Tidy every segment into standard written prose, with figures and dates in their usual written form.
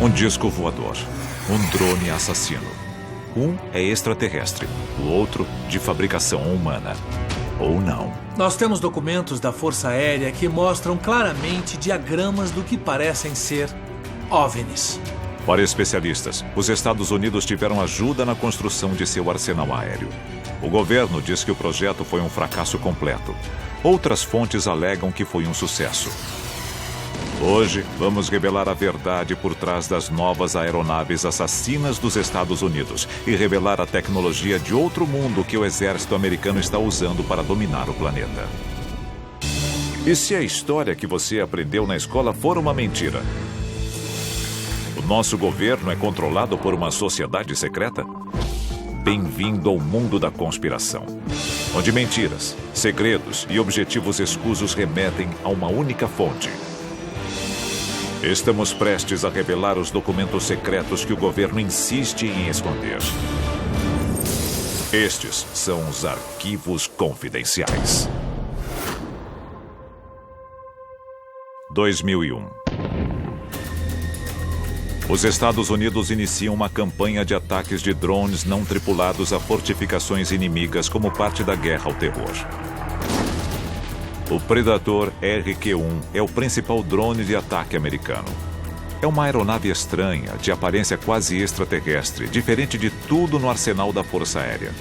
Um disco voador. Um drone assassino. Um é extraterrestre, o outro de fabricação humana. Ou não. Nós temos documentos da Força Aérea que mostram claramente diagramas do que parecem ser OVNIs. Para especialistas, os Estados Unidos tiveram ajuda na construção de seu arsenal aéreo. O governo diz que o projeto foi um fracasso completo. Outras fontes alegam que foi um sucesso. Hoje, vamos revelar a verdade por trás das novas aeronaves assassinas dos Estados Unidos e revelar a tecnologia de outro mundo que o exército americano está usando para dominar o planeta. E se a história que você aprendeu na escola for uma mentira? O nosso governo é controlado por uma sociedade secreta? Bem-vindo ao mundo da conspiração, onde mentiras, segredos e objetivos escusos remetem a uma única fonte. Estamos prestes a revelar os documentos secretos que o governo insiste em esconder. Estes são os arquivos confidenciais. 2001. Os Estados Unidos iniciam uma campanha de ataques de drones não tripulados a fortificações inimigas como parte da guerra ao terror. O Predator RQ-1 é o principal drone de ataque americano. É uma aeronave estranha, de aparência quase extraterrestre, diferente de tudo no arsenal da Força Aérea.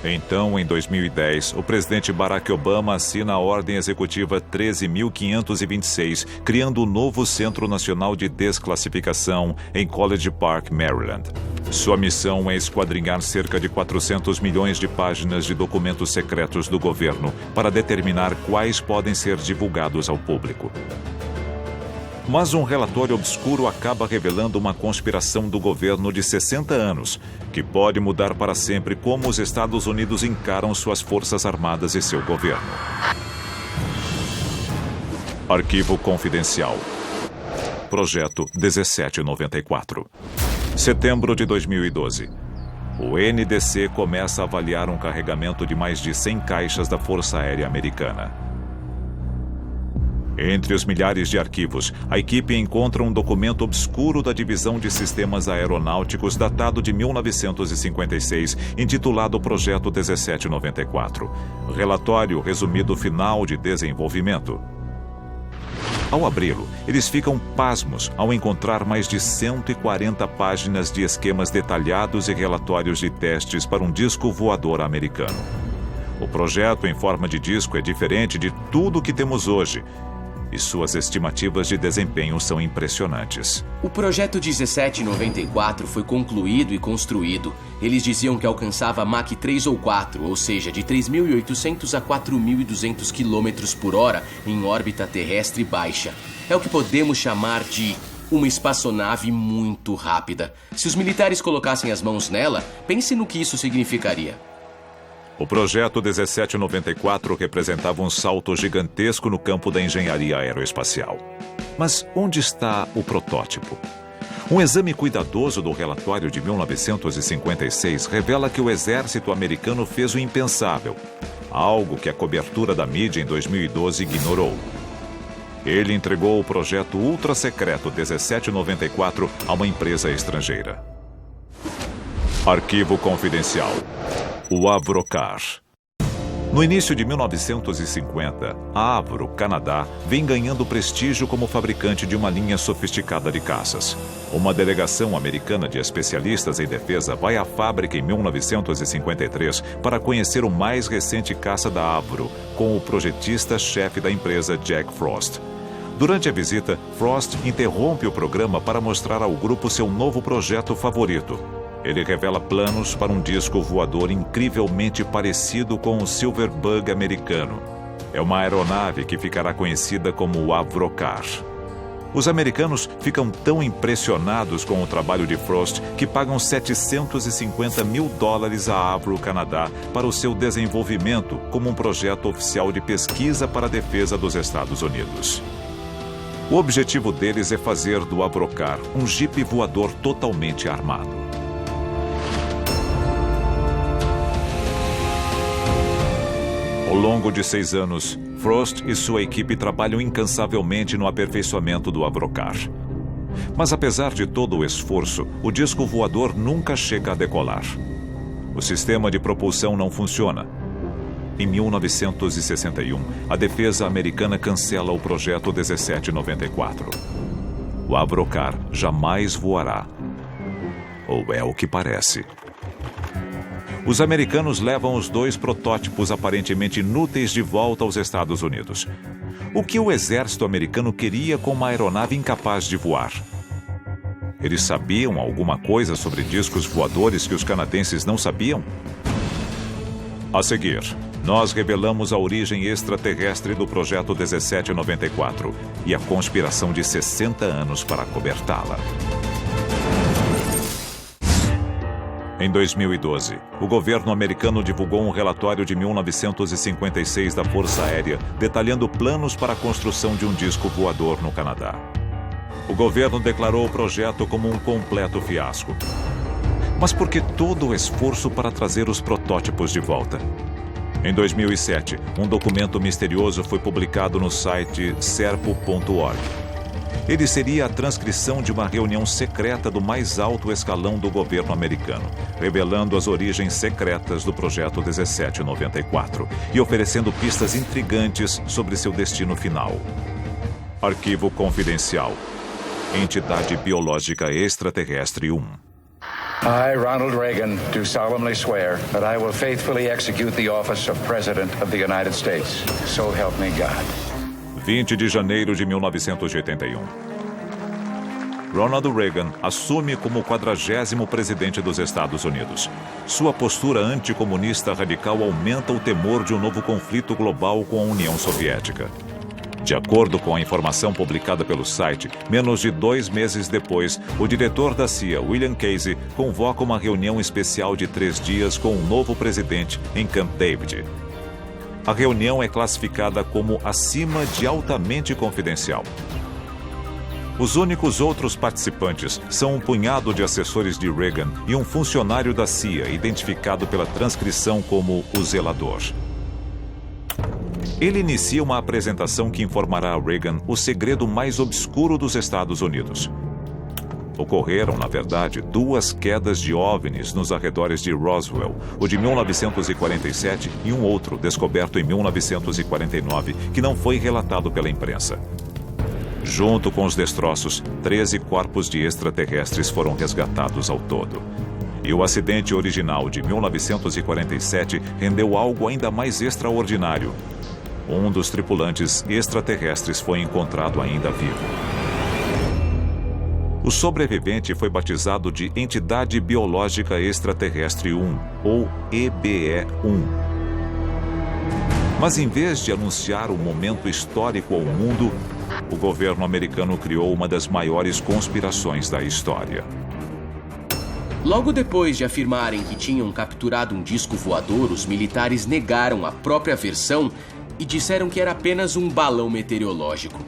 Então, em 2010, o presidente Barack Obama assina a Ordem Executiva 13.526, criando o novo Centro Nacional de Desclassificação em College Park, Maryland. Sua missão é esquadrinhar cerca de 400 milhões de páginas de documentos secretos do governo para determinar quais podem ser divulgados ao público. Mas um relatório obscuro acaba revelando uma conspiração do governo de 60 anos, que pode mudar para sempre como os Estados Unidos encaram suas forças armadas e seu governo. Arquivo Confidencial. Projeto 1794. Setembro de 2012. O NDC começa a avaliar um carregamento de mais de 100 caixas da Força Aérea Americana. Entre os milhares de arquivos, a equipe encontra um documento obscuro da Divisão de Sistemas Aeronáuticos datado de 1956, intitulado Projeto 1794. Relatório resumido final de desenvolvimento. Ao abri-lo, eles ficam pasmos ao encontrar mais de 140 páginas de esquemas detalhados e relatórios de testes para um disco voador americano. O projeto em forma de disco é diferente de tudo o que temos hoje, e suas estimativas de desempenho são impressionantes. O projeto 1794 foi concluído e construído. Eles diziam que alcançava Mach 3 ou 4, ou seja, de 3.800 a 4.200 km por hora em órbita terrestre baixa. É o que podemos chamar de uma espaçonave muito rápida. Se os militares colocassem as mãos nela, pense no que isso significaria. O projeto 1794 representava um salto gigantesco no campo da engenharia aeroespacial. Mas onde está o protótipo? Um exame cuidadoso do relatório de 1956 revela que o exército americano fez o impensável, algo que a cobertura da mídia em 2012 ignorou. Ele entregou o projeto ultra-secreto 1794 a uma empresa estrangeira. Arquivo Confidencial. O Avrocar. No início de 1950, a Avro, Canadá, vem ganhando prestígio como fabricante de uma linha sofisticada de caças. Uma delegação americana de especialistas em defesa vai à fábrica em 1953 para conhecer o mais recente caça da Avro, com o projetista-chefe da empresa, Jack Frost. Durante a visita, Frost interrompe o programa para mostrar ao grupo seu novo projeto favorito. Ele revela planos para um disco voador incrivelmente parecido com o Silverbug americano. É uma aeronave que ficará conhecida como o Avrocar. Os americanos ficam tão impressionados com o trabalho de Frost que pagam $750 mil à Avro Canadá para o seu desenvolvimento como um projeto oficial de pesquisa para a defesa dos Estados Unidos. O objetivo deles é fazer do Avrocar um jipe voador totalmente armado. Ao longo de 6 anos, Frost e sua equipe trabalham incansavelmente no aperfeiçoamento do Avrocar. Mas apesar de todo o esforço, o disco voador nunca chega a decolar. O sistema de propulsão não funciona. Em 1961, a defesa americana cancela o projeto 1794. O Avrocar jamais voará. Ou é o que parece. Os americanos levam os 2 protótipos aparentemente inúteis de volta aos Estados Unidos. O que o exército americano queria com uma aeronave incapaz de voar? Eles sabiam alguma coisa sobre discos voadores que os canadenses não sabiam? A seguir, nós revelamos a origem extraterrestre do projeto 1794 e a conspiração de 60 anos para acobertá-la. Em 2012, o governo americano divulgou um relatório de 1956 da Força Aérea, detalhando planos para a construção de um disco voador no Canadá. O governo declarou o projeto como um completo fiasco. Mas por que todo o esforço para trazer os protótipos de volta? Em 2007, um documento misterioso foi publicado no site serpo.org. Ele seria a transcrição de uma reunião secreta do mais alto escalão do governo americano, revelando as origens secretas do projeto 1794 e oferecendo pistas intrigantes sobre seu destino final. Arquivo confidencial. Entidade Biológica Extraterrestre 1. I, Ronald Reagan, do solemnly swear that I will faithfully execute the office of President of the United States. So help me God. 20 de janeiro de 1981. Ronald Reagan assume como o 40º presidente dos Estados Unidos. Sua postura anticomunista radical aumenta o temor de um novo conflito global com a União Soviética. De acordo com a informação publicada pelo site, menos de 2 meses depois, o diretor da CIA, William Casey, convoca uma reunião especial de 3 dias com o novo presidente em Camp David. A reunião é classificada como acima de altamente confidencial. Os únicos outros participantes são um punhado de assessores de Reagan e um funcionário da CIA, identificado pela transcrição como o zelador. Ele inicia uma apresentação que informará a Reagan o segredo mais obscuro dos Estados Unidos. Ocorreram, na verdade, 2 quedas de OVNIs nos arredores de Roswell, o de 1947 e um outro, descoberto em 1949, que não foi relatado pela imprensa. Junto com os destroços, 13 corpos de extraterrestres foram resgatados ao todo. E o acidente original de 1947 rendeu algo ainda mais extraordinário. Um dos tripulantes extraterrestres foi encontrado ainda vivo. O sobrevivente foi batizado de Entidade Biológica Extraterrestre 1, ou EBE-1. Mas em vez de anunciar um momento histórico ao mundo, o governo americano criou uma das maiores conspirações da história. Logo depois de afirmarem que tinham capturado um disco voador, os militares negaram a própria versão e disseram que era apenas um balão meteorológico.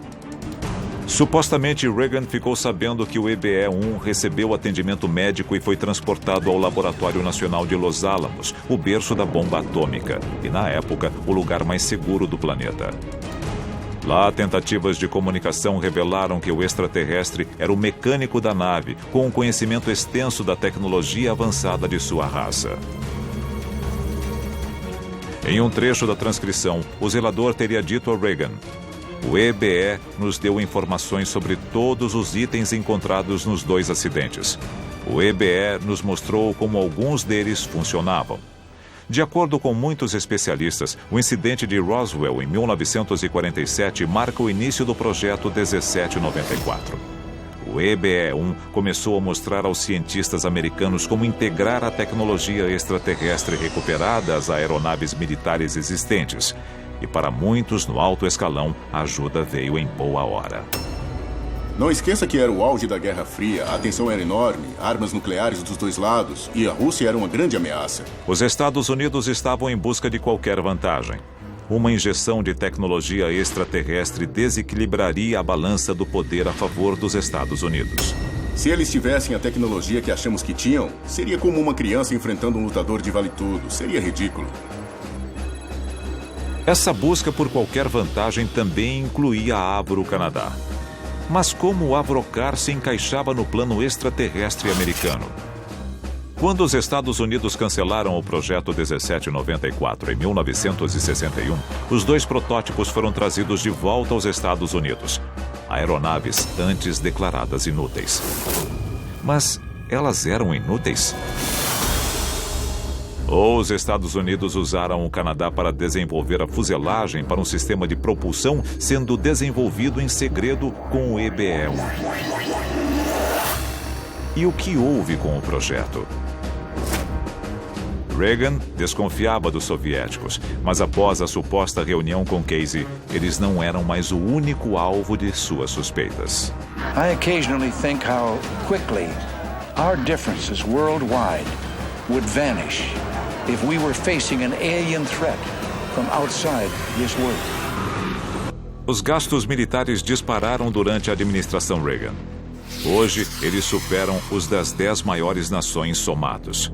Supostamente, Reagan ficou sabendo que o EBE-1 recebeu atendimento médico e foi transportado ao Laboratório Nacional de Los Alamos, o berço da bomba atômica, e, na época, o lugar mais seguro do planeta. Lá, tentativas de comunicação revelaram que o extraterrestre era o mecânico da nave, com um conhecimento extenso da tecnologia avançada de sua raça. Em um trecho da transcrição, o zelador teria dito a Reagan: "O EBE nos deu informações sobre todos os itens encontrados nos 2 acidentes. O EBE nos mostrou como alguns deles funcionavam." De acordo com muitos especialistas, o incidente de Roswell em 1947 marca o início do projeto 1794. O EBE-1 começou a mostrar aos cientistas americanos como integrar a tecnologia extraterrestre recuperada às aeronaves militares existentes. E para muitos no alto escalão, a ajuda veio em boa hora. Não esqueça que era o auge da Guerra Fria, a tensão era enorme, armas nucleares dos 2 lados, e a Rússia era uma grande ameaça. Os Estados Unidos estavam em busca de qualquer vantagem. Uma injeção de tecnologia extraterrestre desequilibraria a balança do poder a favor dos Estados Unidos. Se eles tivessem a tecnologia que achamos que tinham, seria como uma criança enfrentando um lutador de vale-tudo. Seria ridículo. Essa busca por qualquer vantagem também incluía a Avro Canadá. Mas como o Avrocar se encaixava no plano extraterrestre americano? Quando os Estados Unidos cancelaram o projeto 1794 em 1961, os 2 protótipos foram trazidos de volta aos Estados Unidos. Aeronaves antes declaradas inúteis. Mas elas eram inúteis? Ou os Estados Unidos usaram o Canadá para desenvolver a fuselagem para um sistema de propulsão sendo desenvolvido em segredo com o EBE-1? E o que houve com o projeto? Reagan desconfiava dos soviéticos, mas após a suposta reunião com Casey, eles não eram mais o único alvo de suas suspeitas. I occasionally think how quickly our differences worldwide would vanish if we were facing an alien threat from outside this world. Os gastos militares dispararam durante a administração Reagan. Hoje, eles superam os das 10 maiores nações somados.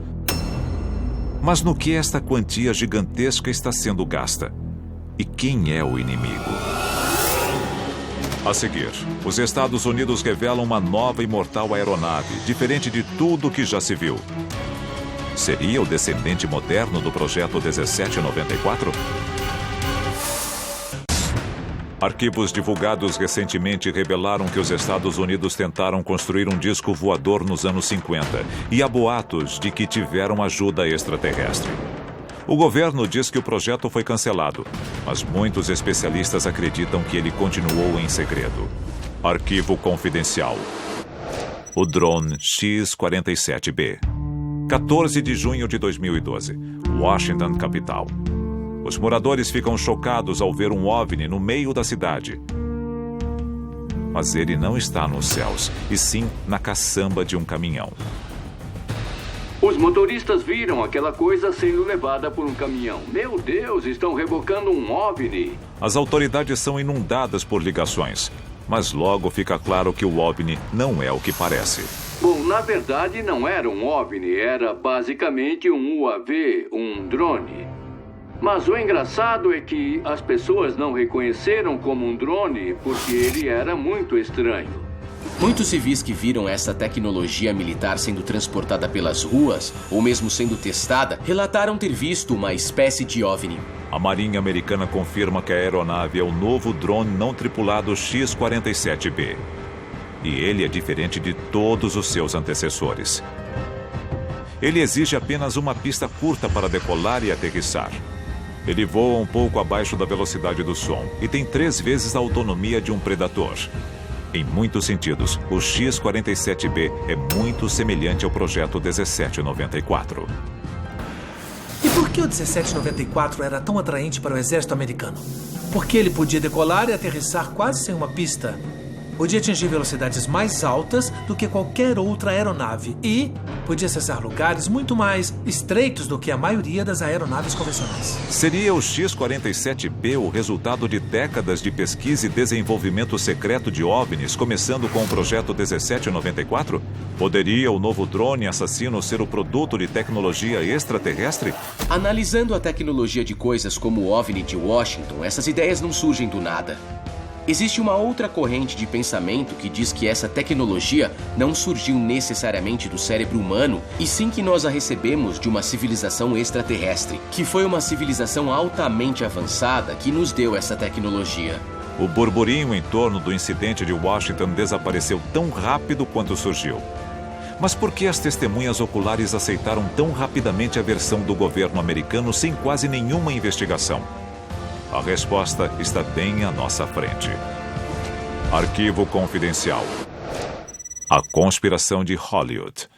Mas no que esta quantia gigantesca está sendo gasta? E quem é o inimigo? A seguir, os Estados Unidos revelam uma nova e mortal aeronave, diferente de tudo que já se viu. Seria o descendente moderno do projeto 1794? Arquivos divulgados recentemente revelaram que os Estados Unidos tentaram construir um disco voador nos anos 50 e há boatos de que tiveram ajuda extraterrestre. O governo diz que o projeto foi cancelado, mas muitos especialistas acreditam que ele continuou em segredo. Arquivo confidencial. O drone X-47B. 14 de junho de 2012. Washington, capital. Os moradores ficam chocados ao ver um OVNI no meio da cidade. Mas ele não está nos céus, e sim na caçamba de um caminhão. Os motoristas viram aquela coisa sendo levada por um caminhão. Meu Deus, estão rebocando um OVNI. As autoridades são inundadas por ligações, mas logo fica claro que o OVNI não é o que parece. Bom, na verdade não era um OVNI, era basicamente um UAV, um drone. Mas o engraçado é que as pessoas não reconheceram como um drone porque ele era muito estranho. Muitos civis que viram essa tecnologia militar sendo transportada pelas ruas, ou mesmo sendo testada, relataram ter visto uma espécie de OVNI. A Marinha Americana confirma que a aeronave é o novo drone não tripulado X-47B. E ele é diferente de todos os seus antecessores. Ele exige apenas uma pista curta para decolar e aterrissar. Ele voa um pouco abaixo da velocidade do som e tem 3 vezes a autonomia de um Predator. Em muitos sentidos, o X-47B é muito semelhante ao projeto 1794. E por que o 1794 era tão atraente para o exército americano? Porque ele podia decolar e aterrissar quase sem uma pista. Podia atingir velocidades mais altas do que qualquer outra aeronave e podia acessar lugares muito mais estreitos do que a maioria das aeronaves convencionais. Seria o X-47B o resultado de décadas de pesquisa e desenvolvimento secreto de OVNIs, começando com o projeto 1794? Poderia o novo drone assassino ser o produto de tecnologia extraterrestre? Analisando a tecnologia de coisas como o OVNI de Washington, essas ideias não surgem do nada. Existe uma outra corrente de pensamento que diz que essa tecnologia não surgiu necessariamente do cérebro humano, e sim que nós a recebemos de uma civilização extraterrestre, que foi uma civilização altamente avançada que nos deu essa tecnologia. O burburinho em torno do incidente de Washington desapareceu tão rápido quanto surgiu. Mas por que as testemunhas oculares aceitaram tão rapidamente a versão do governo americano sem quase nenhuma investigação? A resposta está bem à nossa frente. Arquivo confidencial. A conspiração de Hollywood.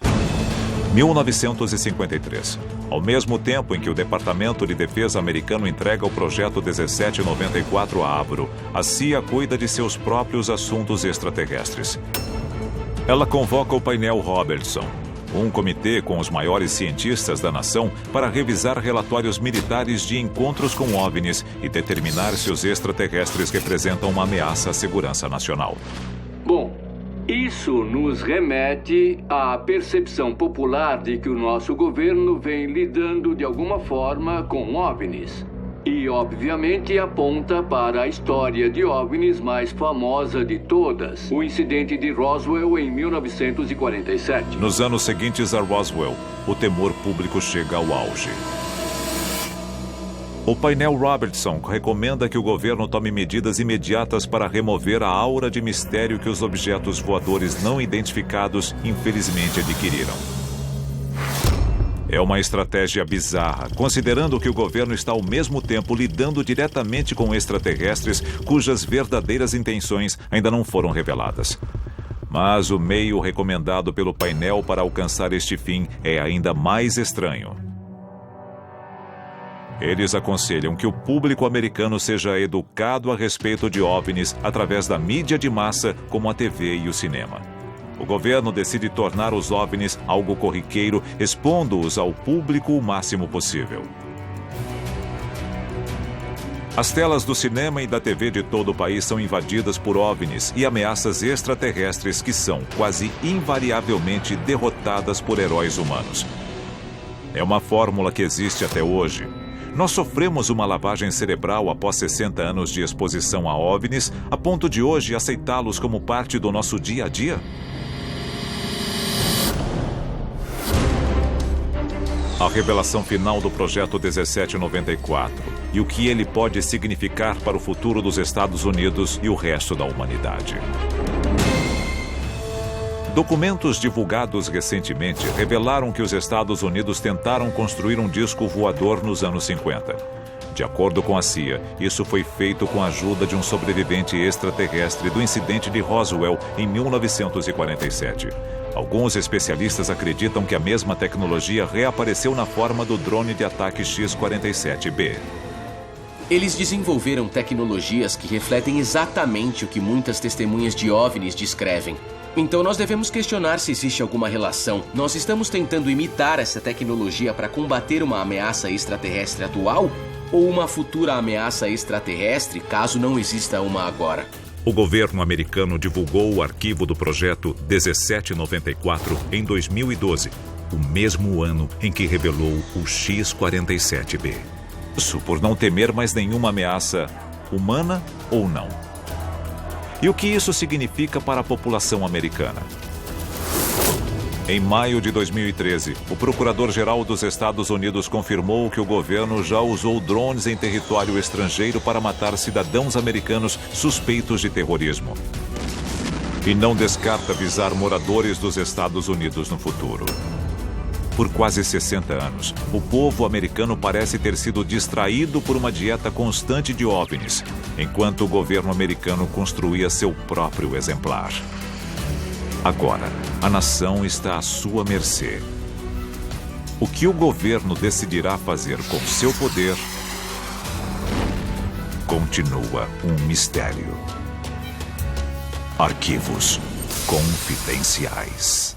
1953. Ao mesmo tempo em que o Departamento de Defesa americano entrega o projeto 1794 a Avro, a CIA cuida de seus próprios assuntos extraterrestres. Ela convoca o painel Robertson, um comitê com os maiores cientistas da nação para revisar relatórios militares de encontros com OVNIs e determinar se os extraterrestres representam uma ameaça à segurança nacional. Bom, isso nos remete à percepção popular de que o nosso governo vem lidando de alguma forma com OVNIs. E, obviamente, aponta para a história de OVNIs mais famosa de todas, o incidente de Roswell em 1947. Nos anos seguintes a Roswell, o temor público chega ao auge. O painel Robertson recomenda que o governo tome medidas imediatas para remover a aura de mistério que os objetos voadores não identificados infelizmente adquiriram. É uma estratégia bizarra, considerando que o governo está ao mesmo tempo lidando diretamente com extraterrestres cujas verdadeiras intenções ainda não foram reveladas. Mas o meio recomendado pelo painel para alcançar este fim é ainda mais estranho. Eles aconselham que o público americano seja educado a respeito de OVNIs através da mídia de massa como a TV e o cinema. O governo decide tornar os OVNIs algo corriqueiro, expondo-os ao público o máximo possível. As telas do cinema e da TV de todo o país são invadidas por OVNIs e ameaças extraterrestres que são, quase invariavelmente, derrotadas por heróis humanos. É uma fórmula que existe até hoje. Nós sofremos uma lavagem cerebral após 60 anos de exposição a OVNIs, a ponto de hoje aceitá-los como parte do nosso dia a dia? A revelação final do Projeto 1794 e o que ele pode significar para o futuro dos Estados Unidos e o resto da humanidade. Documentos divulgados recentemente revelaram que os Estados Unidos tentaram construir um disco voador nos anos 50. De acordo com a CIA, isso foi feito com a ajuda de um sobrevivente extraterrestre do incidente de Roswell em 1947. Alguns especialistas acreditam que a mesma tecnologia reapareceu na forma do drone de ataque X-47B. Eles desenvolveram tecnologias que refletem exatamente o que muitas testemunhas de OVNIs descrevem. Então nós devemos questionar se existe alguma relação. Nós estamos tentando imitar essa tecnologia para combater uma ameaça extraterrestre atual ou uma futura ameaça extraterrestre, caso não exista uma agora? O governo americano divulgou o arquivo do projeto 1794 em 2012, o mesmo ano em que revelou o X-47B. Isso por não temer mais nenhuma ameaça, humana ou não. E o que isso significa para a população americana? Em maio de 2013, o Procurador-Geral dos Estados Unidos confirmou que o governo já usou drones em território estrangeiro para matar cidadãos americanos suspeitos de terrorismo. E não descarta visar moradores dos Estados Unidos no futuro. Por quase 60 anos, o povo americano parece ter sido distraído por uma dieta constante de OVNIs, enquanto o governo americano construía seu próprio exemplar. Agora, a nação está à sua mercê. O que o governo decidirá fazer com seu poder continua um mistério. Arquivos confidenciais.